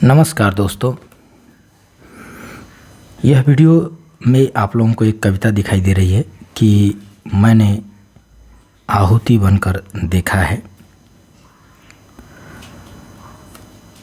नमस्कार दोस्तों, यह वीडियो में आप लोगों को एक कविता दिखाई दे रही है कि मैंने आहुति बनकर देखा है।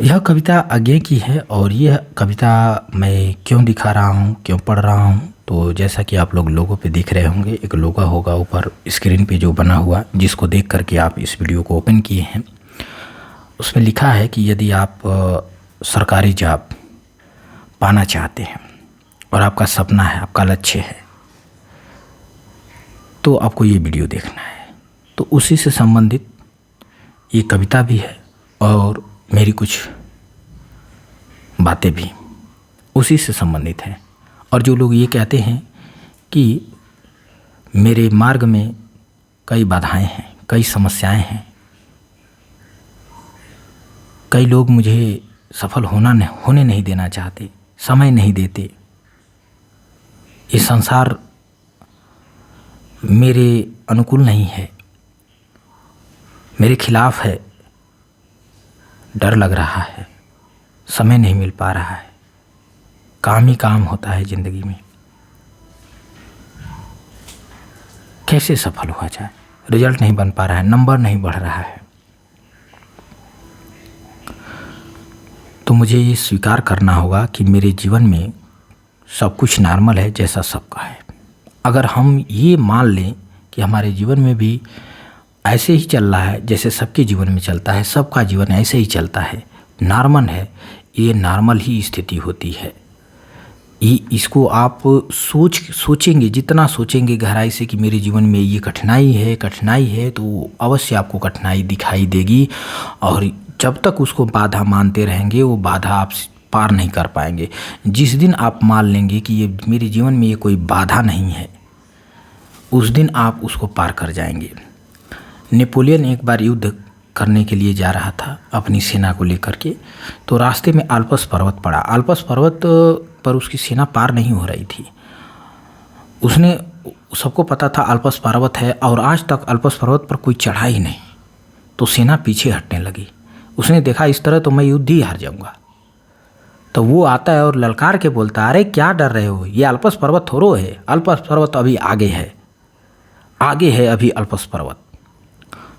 यह कविता आगे की है और यह कविता मैं क्यों दिखा रहा हूँ, क्यों पढ़ रहा हूँ, तो जैसा कि आप लोग लोगों पे दिख रहे होंगे, एक लोगो होगा ऊपर स्क्रीन पे जो बना हुआ, जिसको देख करके आप इस वीडियो को ओपन किए हैं। उसमें लिखा है कि यदि आप सरकारी जॉब पाना चाहते हैं और आपका सपना है, आपका लक्ष्य है, तो आपको ये वीडियो देखना है। तो उसी से संबंधित ये कविता भी है और मेरी कुछ बातें भी उसी से संबंधित हैं। और जो लोग ये कहते हैं कि मेरे मार्ग में कई बाधाएं हैं, कई समस्याएं हैं, कई लोग मुझे सफल होने नहीं देना चाहते, समय नहीं देते, ये संसार मेरे अनुकूल नहीं है, मेरे खिलाफ है, डर लग रहा है, समय नहीं मिल पा रहा है, काम ही काम होता है ज़िंदगी में, कैसे सफल हुआ जाए, रिजल्ट नहीं बन पा रहा है, नंबर नहीं बढ़ रहा है। तो मुझे ये स्वीकार करना होगा कि मेरे जीवन में सब कुछ नॉर्मल है, जैसा सबका है। अगर हम ये मान लें कि हमारे जीवन में भी ऐसे ही चल रहा है जैसे सबके जीवन में चलता है, सबका जीवन ऐसे ही चलता है, नॉर्मल है, ये नॉर्मल ही स्थिति होती है। इसको आप सोचेंगे, जितना सोचेंगे गहराई से कि मेरे जीवन में ये कठिनाई है, तो अवश्य आपको कठिनाई दिखाई देगी। और जब तक उसको बाधा मानते रहेंगे, वो बाधा आप पार नहीं कर पाएंगे। जिस दिन आप मान लेंगे कि ये मेरे जीवन में ये कोई बाधा नहीं है, उस दिन आप उसको पार कर जाएंगे। नेपोलियन एक बार युद्ध करने के लिए जा रहा था अपनी सेना को लेकर के, तो रास्ते में आल्प्स पर्वत पड़ा। आल्प्स पर्वत पर उसकी सेना पार नहीं हो रही थी। उसने, सबको पता था आल्प्स पर्वत है और आज तक आल्प्स पर्वत पर कोई चढ़ा ही नहीं, तो सेना पीछे हटने लगी। उसने देखा इस तरह तो मैं युद्ध ही हार जाऊंगा। तो वो आता है और ललकार के बोलता है, अरे क्या डर रहे हो, ये आल्प्स पर्वत थोड़ो है, आल्प्स पर्वत अभी आगे है अभी आल्प्स पर्वत।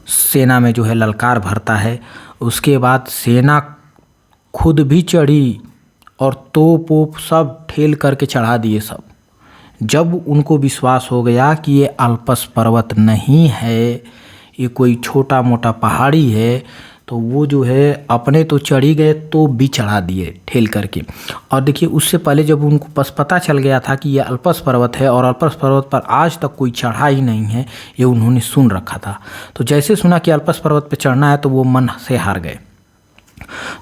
सेना में जो है ललकार भरता है। उसके बाद सेना खुद भी चढ़ी और तोप वोप सब ठेल करके चढ़ा दिए सब। जब उनको विश्वास हो गया कि ये आल्प्स पर्वत नहीं है, ये कोई छोटा मोटा पहाड़ी है, तो वो जो है अपने तो चढ़ ही गए, तो भी चढ़ा दिए ठेल करके। और देखिए, उससे पहले जब उनको बस पता चल गया था कि ये आल्प्स पर्वत है और आल्प्स पर्वत पर आज तक कोई चढ़ा ही नहीं है, ये उन्होंने सुन रखा था। तो जैसे सुना कि आल्प्स पर्वत पर चढ़ना है, तो वो मन से हार गए।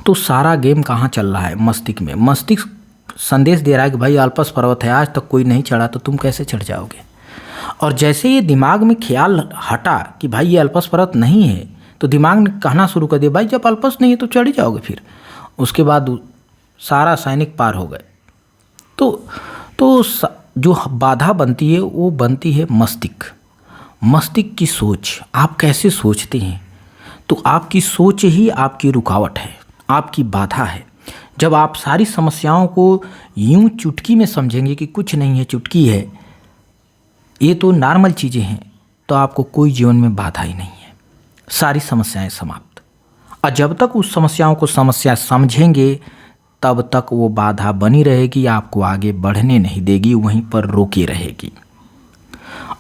तो सारा गेम कहाँ चल रहा है? मस्तिष्क में। मस्तिष्क संदेश दे रहा है कि भाई आल्प्स पर्वत है, आज तक कोई नहीं चढ़ा, तो तुम कैसे चढ़ जाओगे। और जैसे ये दिमाग में ख्याल हटा कि भाई ये आल्प्स पर्वत नहीं है, तो दिमाग ने कहना शुरू कर दिया, भाई जब आल्प्स नहीं है तो चढ़ ही जाओगे फिर। उसके बाद सारा सैनिक पार हो गए। तो जो बाधा बनती है वो बनती है मस्तिष्क की सोच। आप कैसे सोचते हैं, तो आपकी सोच ही आपकी रुकावट है, आपकी बाधा है। जब आप सारी समस्याओं को यूं चुटकी में समझेंगे कि कुछ नहीं है, चुटकी है, ये तो नॉर्मल चीज़ें हैं, तो आपको कोई जीवन में बाधा ही नहीं है, सारी समस्याएं समाप्त। और जब तक उस समस्याओं को समस्या समझेंगे, तब तक वो बाधा बनी रहेगी, आपको आगे बढ़ने नहीं देगी, वहीं पर रोकी रहेगी।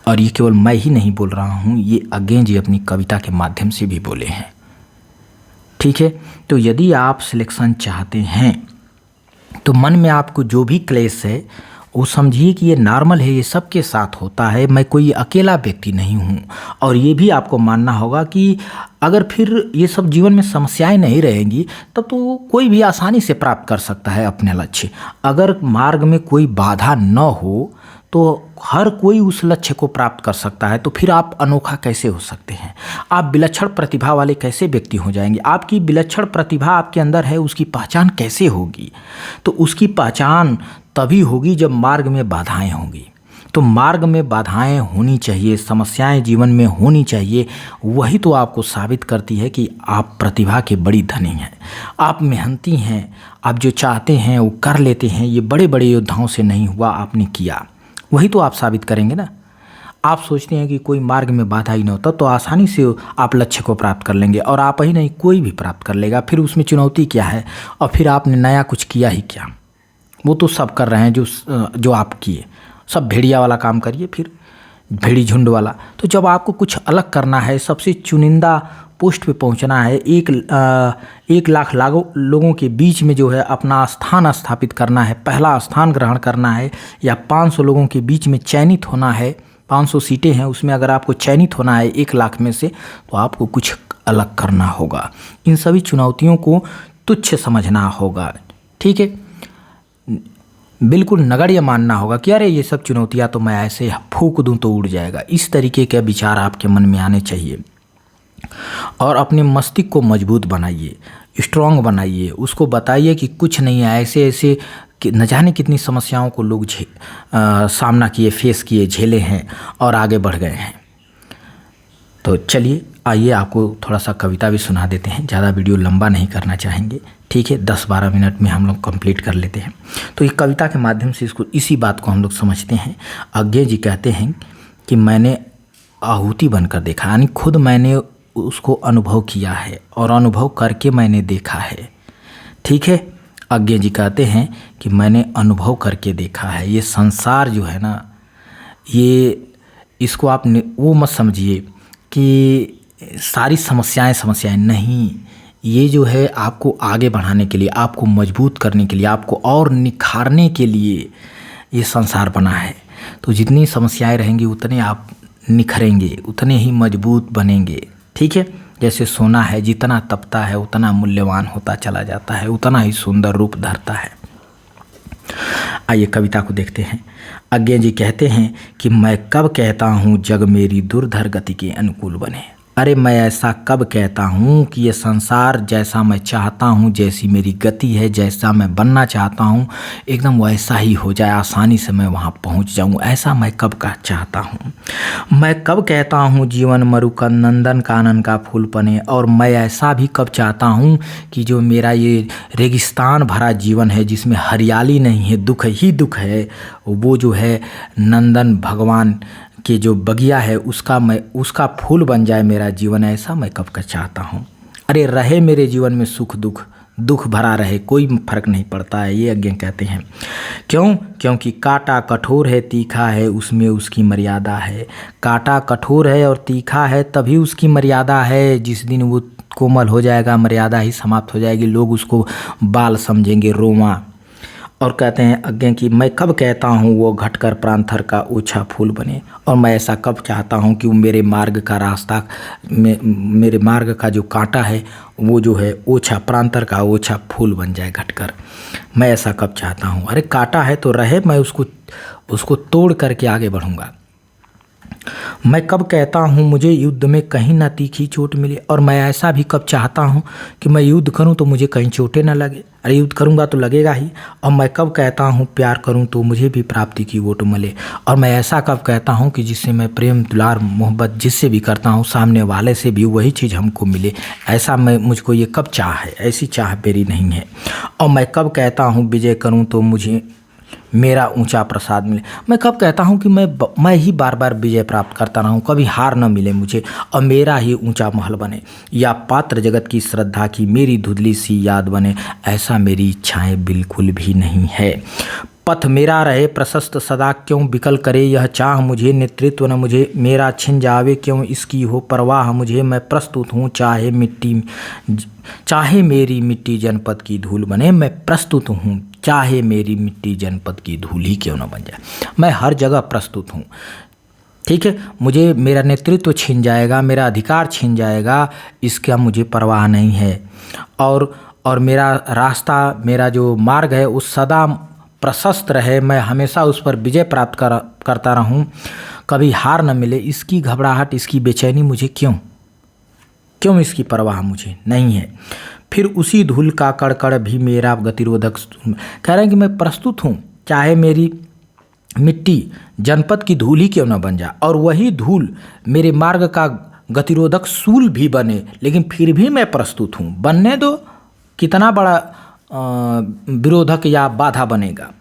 और ये केवल मैं ही नहीं बोल रहा हूँ, ये अज्ञे जी अपनी कविता के माध्यम से भी बोले हैं। ठीक है, तो यदि आप सिलेक्शन चाहते हैं, तो मन में आपको जो भी क्लेश है वो समझिए कि ये नॉर्मल है, ये सबके साथ होता है, मैं कोई अकेला व्यक्ति नहीं हूँ। और ये भी आपको मानना होगा कि अगर फिर ये सब जीवन में समस्याएं नहीं रहेंगी, तब तो कोई भी आसानी से प्राप्त कर सकता है अपने लक्ष्य। अगर मार्ग में कोई बाधा न हो, तो हर कोई उस लक्ष्य को प्राप्त कर सकता है। तो फिर आप अनोखा कैसे हो सकते हैं? आप विलक्षण प्रतिभा वाले कैसे व्यक्ति हो जाएंगे? आपकी विलक्षण प्रतिभा आपके अंदर है, उसकी पहचान कैसे होगी? तो उसकी पहचान तभी होगी जब मार्ग में बाधाएं होंगी। तो मार्ग में बाधाएं होनी चाहिए, समस्याएं जीवन में होनी चाहिए। वही तो आपको साबित करती है कि आप प्रतिभा के बड़ी धनी हैं, आप मेहनती हैं, आप जो चाहते हैं वो कर लेते हैं। ये बड़े बड़े योद्धाओं से नहीं हुआ, आपने किया, वही तो आप साबित करेंगे ना। आप सोचते हैं कि कोई मार्ग में बाधा ही नहीं होता तो आसानी से आप लक्ष्य को प्राप्त कर लेंगे, और आप ही नहीं कोई भी प्राप्त कर लेगा। फिर उसमें चुनौती क्या है, और फिर आपने नया कुछ किया ही क्या। वो तो सब कर रहे हैं जो आप किए, सब भेड़िया वाला काम करिए, फिर भेड़ी झुंड वाला। तो जब आपको कुछ अलग करना है, सबसे चुनिंदा पोस्ट पे पहुंचना है, 1 लाख लोगों के बीच में जो है अपना स्थान स्थापित करना है, पहला स्थान ग्रहण करना है, या 500 लोगों के बीच में चयनित होना है, 500 सीटें हैं उसमें अगर आपको चयनित होना है 1 लाख में से, तो आपको कुछ अलग करना होगा। इन सभी चुनौतियों को तुच्छ समझना होगा, ठीक है। बिल्कुल नगण्य मानना होगा कि अरे ये सब चुनौतियां तो मैं ऐसे फूंक दूं तो उड़ जाएगा। इस तरीके के विचार आपके मन में आने चाहिए, और अपने मस्तिष्क को मजबूत बनाइए, स्ट्रांग बनाइए, उसको बताइए कि कुछ नहीं है, ऐसे ऐसे कि न जाने कितनी समस्याओं को लोग सामना किए, फेस किए, झेले हैं और आगे बढ़ गए हैं। तो चलिए आइए आपको थोड़ा सा कविता भी सुना देते हैं, ज़्यादा वीडियो लंबा नहीं करना चाहेंगे, ठीक है। 10-12 मिनट में हम लोग कंप्लीट कर लेते हैं। तो ये कविता के माध्यम से इसी बात को हम लोग समझते हैं। अज्ञे जी कहते हैं कि मैंने आहुति बनकर देखा, यानी खुद मैंने उसको अनुभव किया है और अनुभव करके मैंने देखा है, ठीक है। अज्ञे जी कहते हैं कि मैंने अनुभव करके देखा है। ये संसार जो है ना, ये इसको आप वो मत समझिए कि सारी समस्याएं नहीं, ये जो है आपको आगे बढ़ाने के लिए, आपको मजबूत करने के लिए, आपको और निखारने के लिए ये संसार बना है। तो जितनी समस्याएं रहेंगी उतने आप निखरेंगे, उतने ही मजबूत बनेंगे, ठीक है। जैसे सोना है, जितना तपता है उतना मूल्यवान होता चला जाता है, उतना ही सुंदर रूप धरता है। आइए कविता को देखते हैं। अज्ञे जी कहते हैं कि मैं कब कहता हूँ जग मेरी दुर्धर गति के अनुकूल बने। अरे मैं ऐसा कब कहता हूँ कि ये संसार जैसा मैं चाहता हूँ, जैसी मेरी गति है, जैसा मैं बनना चाहता हूँ, एकदम वैसा ही हो जाए, आसानी से मैं वहाँ पहुँच जाऊँ, ऐसा मैं कब का चाहता हूँ। मैं कब कहता हूँ जीवन मरुकन नंदन कानन का फूल बने, और मैं ऐसा भी कब चाहता हूँ कि जो मेरा ये रेगिस्तान भरा जीवन है, जिसमें हरियाली नहीं है, दुख ही दुख है, वो जो है नंदन भगवान कि जो बगिया है उसका फूल बन जाए मेरा जीवन, ऐसा मैं कब का चाहता हूँ। अरे रहे मेरे जीवन में सुख दुख भरा रहे, कोई फर्क नहीं पड़ता है, ये अज्ञे कहते हैं। क्यों? क्योंकि कांटा कठोर है, तीखा है, उसमें उसकी मर्यादा है। कांटा कठोर है और तीखा है, तभी उसकी मर्यादा है। जिस दिन वो कोमल हो जाएगा, मर्यादा ही समाप्त हो जाएगी, लोग उसको बाल समझेंगे, रोमा। और कहते हैं अज्ञे कि मैं कब कहता हूँ वो घटकर प्रांतर का ओछा फूल बने, और मैं ऐसा कब चाहता हूँ कि वो मेरे मार्ग का रास्ता, मेरे मार्ग का जो कांटा है वो जो है ओछा, प्रांतर का ओछा फूल बन जाए घटकर। मैं ऐसा कब चाहता हूँ। अरे कांटा है तो रहे, मैं उसको तोड़ करके आगे बढ़ूँगा। मैं कब कहता हूँ मुझे युद्ध में कहीं ना तीखी चोट मिले, और मैं ऐसा भी कब चाहता हूँ कि मैं युद्ध करूँ तो मुझे कहीं चोटें ना लगे। अरे युद्ध करूँगा तो लगेगा ही। और मैं कब कहता हूँ प्यार करूँ तो मुझे भी प्राप्ति की वोट मिले, और मैं ऐसा कब कहता हूँ कि जिससे मैं प्रेम दुलार मोहब्बत जिससे भी करता हूँ, सामने वाले से भी वही चीज़ हमको मिले। ऐसा मुझको ये कब चाह है, ऐसी चाह मेरी नहीं है। और मैं कब कहता हूँ विजय करूँ तो मुझे मेरा ऊंचा प्रसाद मिले। मैं कब कहता हूँ कि मैं ही बार बार विजय प्राप्त करता रहूँ, कभी हार न मिले मुझे, और मेरा ही ऊंचा महल बने, या पात्र जगत की श्रद्धा की मेरी धुंधली सी याद बने। ऐसा मेरी इच्छाएं बिल्कुल भी नहीं है। पथ मेरा रहे प्रशस्त सदा, क्यों विकल करे यह चाह मुझे। नेतृत्व न मुझे मेरा छिन जावे, क्यों इसकी हो परवाह मुझे। मैं प्रस्तुत हूँ चाहे मेरी मिट्टी जनपद की धूल बने। मैं प्रस्तुत हूँ चाहे मेरी मिट्टी जनपद की धूल ही क्यों न बन जाए। मैं हर जगह प्रस्तुत हूँ, ठीक है। मुझे मेरा नेतृत्व छिन जाएगा, मेरा अधिकार छिन जाएगा, इसका मुझे परवाह नहीं है। और मेरा रास्ता, मेरा जो मार्ग है वो सदा प्रशस्त रहे, मैं हमेशा उस पर विजय प्राप्त करता रहूं, कभी हार न मिले। इसकी घबराहट, इसकी बेचैनी मुझे क्यों इसकी परवाह मुझे नहीं है। फिर उसी धूल का कड़कड़ भी मेरा गतिरोधक। कह रहे हैं कि मैं प्रस्तुत हूँ, चाहे मेरी मिट्टी जनपद की धूल ही क्यों न बन जाए, और वही धूल मेरे मार्ग का गतिरोधक सूल भी बने, लेकिन फिर भी मैं प्रस्तुत हूँ। बनने दो, कितना बड़ा विरोधक या बाधा बनेगा।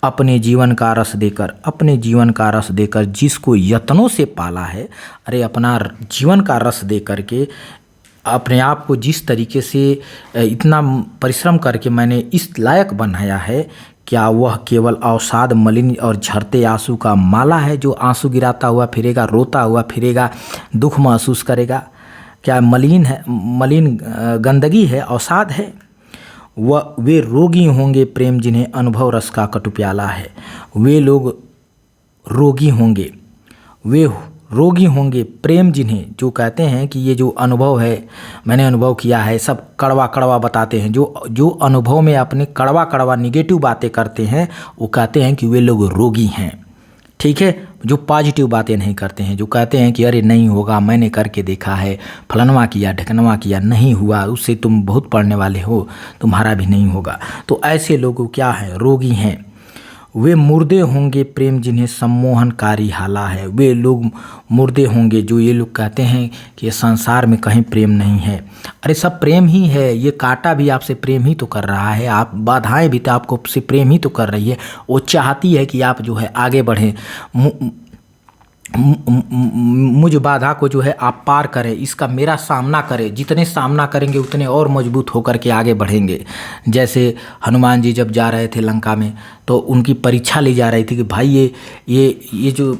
अपने जीवन का रस देकर, अपने जीवन का रस देकर जिसको यत्नों से पाला है, अरे अपना जीवन का रस दे करके अपने आप को जिस तरीके से इतना परिश्रम करके मैंने इस लायक बनाया है, क्या वह केवल अवसाद मलिन और झरते आंसू का माला है जो आंसू गिराता हुआ फिरेगा, रोता हुआ फिरेगा, दुख महसूस करेगा? क्या मलिन है, मलिन गंदगी है, अवसाद है? वे रोगी होंगे प्रेम जिन्हें अनुभव रस का कटु प्याला है। वे लोग रोगी होंगे, वे रोगी होंगे प्रेम जिन्हें, जो कहते हैं कि ये जो अनुभव है मैंने अनुभव किया है, सब कड़वा कड़वा बताते हैं। जो अनुभव में अपने कड़वा कड़वा निगेटिव बातें करते हैं, वो कहते हैं कि वे लोग रोगी हैं। ठीक है, जो पॉजिटिव बातें नहीं करते हैं, जो कहते हैं कि अरे नहीं होगा, मैंने करके देखा है, फलनवा किया ढकनवा किया, नहीं हुआ, उससे तुम बहुत पढ़ने वाले हो, तुम्हारा भी नहीं होगा। तो ऐसे लोग क्या हैं? रोगी हैं। वे मुर्दे होंगे प्रेम जिन्हें सम्मोहनकारी हाला है। वे लोग मुर्दे होंगे जो ये लोग कहते हैं कि संसार में कहीं प्रेम नहीं है। अरे सब प्रेम ही है, ये कांटा भी आपसे प्रेम ही तो कर रहा है, आप बाधाएं भी तो आपको से प्रेम ही तो कर रही है। वो चाहती है कि आप जो है आगे बढ़ें, मुझ बाधा को जो है आप पार करें, इसका मेरा सामना करें। जितने सामना करेंगे उतने और मजबूत होकर के आगे बढ़ेंगे। जैसे हनुमान जी जब जा रहे थे लंका में, तो उनकी परीक्षा ली जा रही थी कि भाई ये जो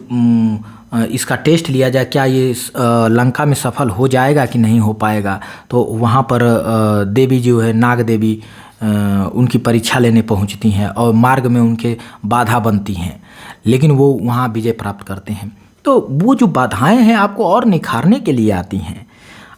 इसका टेस्ट लिया जाए, क्या ये लंका में सफल हो जाएगा कि नहीं हो पाएगा। तो वहाँ पर देवी जो है, नाग देवी, उनकी परीक्षा लेने पहुँचती हैं और मार्ग में उनके बाधा बनती हैं, लेकिन वो वहाँ विजय प्राप्त करते हैं। तो वो जो बाधाएं हैं आपको और निखारने के लिए आती हैं।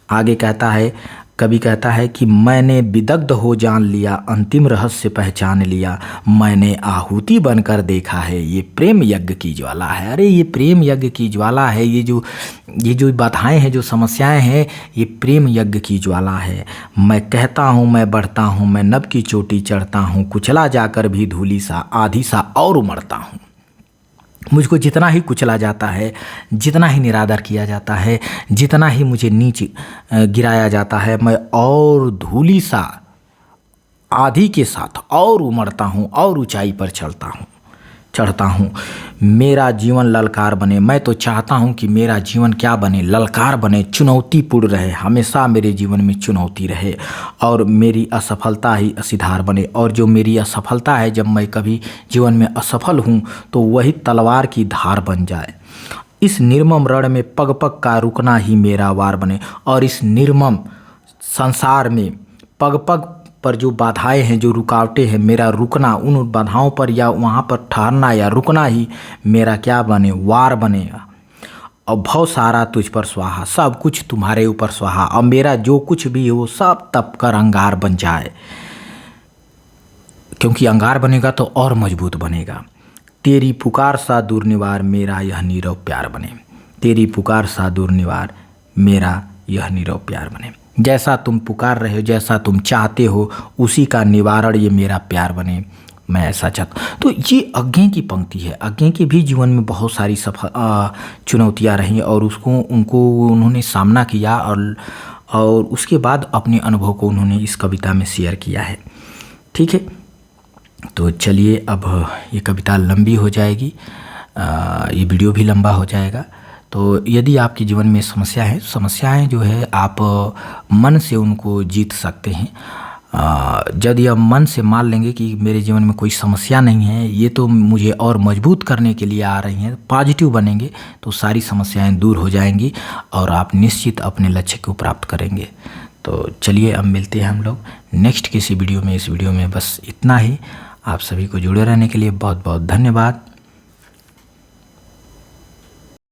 आगे कहता है, कवि कहता है कि मैंने विदग्ध हो जान लिया, अंतिम रहस्य पहचान लिया, मैंने आहुति बनकर देखा है, ये प्रेम यज्ञ की ज्वाला है। अरे ये प्रेम यज्ञ की ज्वाला है, ये जो बाधाएं हैं, जो समस्याएं हैं, ये प्रेम यज्ञ की ज्वाला है। मैं कहता हूँ, मैं बढ़ता हूँ, मैं नभ की चोटी चढ़ता हूँ, कुचला जाकर भी धूली सा आधी सा और उमड़ता हूँ। मुझको जितना ही कुचला जाता है, जितना ही निरादर किया जाता है, जितना ही मुझे नीचे गिराया जाता है, मैं और धूली सा आधी के साथ और उमड़ता हूँ और ऊंचाई पर चढ़ता हूँ। मेरा जीवन ललकार बने। मैं तो चाहता हूँ कि मेरा जीवन क्या बने? ललकार बने, चुनौतीपूर्ण रहे, हमेशा मेरे जीवन में चुनौती रहे, और मेरी असफलता ही असिधार बने। और जो मेरी असफलता है, जब मैं कभी जीवन में असफल हूँ, तो वही तलवार की धार बन जाए। इस निर्मम रण में पग पग का रुकना ही मेरा वार बने। और इस निर्मम संसार में पग पग पर जो बाधाएं हैं, जो रुकावटें हैं, मेरा रुकना, उन बाधाओं पर या वहाँ पर ठहरना या रुकना ही मेरा क्या बने? वार बनेगा। और भव सारा तुझ पर स्वाहा, सब कुछ तुम्हारे ऊपर स्वाहा, और मेरा जो कुछ भी है वो सब तप कर अंगार बन जाए, क्योंकि अंगार बनेगा तो और मजबूत बनेगा। तेरी पुकार सा दूर निवार, मेरा यह नीरव प्यार बने। तेरी पुकार सा दूर निवार, मेरा यह नीरव प्यार बने। जैसा तुम पुकार रहे हो, जैसा तुम चाहते हो, उसी का निवारण ये मेरा प्यार बने, मैं ऐसा चाहता हूँ। तो ये अज्ञे की पंक्ति है। अज्ञे के भी जीवन में बहुत सारी चुनौतियाँ रहीं, और उन्होंने सामना किया, और उसके बाद अपने अनुभव को उन्होंने इस कविता में शेयर किया है। ठीक है, तो चलिए, अब ये कविता लंबी हो जाएगी, ये वीडियो भी लंबा हो जाएगा। तो यदि आपके जीवन में समस्याएं जो है, आप मन से उनको जीत सकते हैं। यदि आप मन से मान लेंगे कि मेरे जीवन में कोई समस्या नहीं है, ये तो मुझे और मजबूत करने के लिए आ रही हैं, पॉजिटिव बनेंगे, तो सारी समस्याएं दूर हो जाएंगी और आप निश्चित अपने लक्ष्य को प्राप्त करेंगे। तो चलिए, अब मिलते हैं हम लोग नेक्स्ट किसी वीडियो में। इस वीडियो में बस इतना ही। आप सभी को जुड़े रहने के लिए बहुत बहुत धन्यवाद।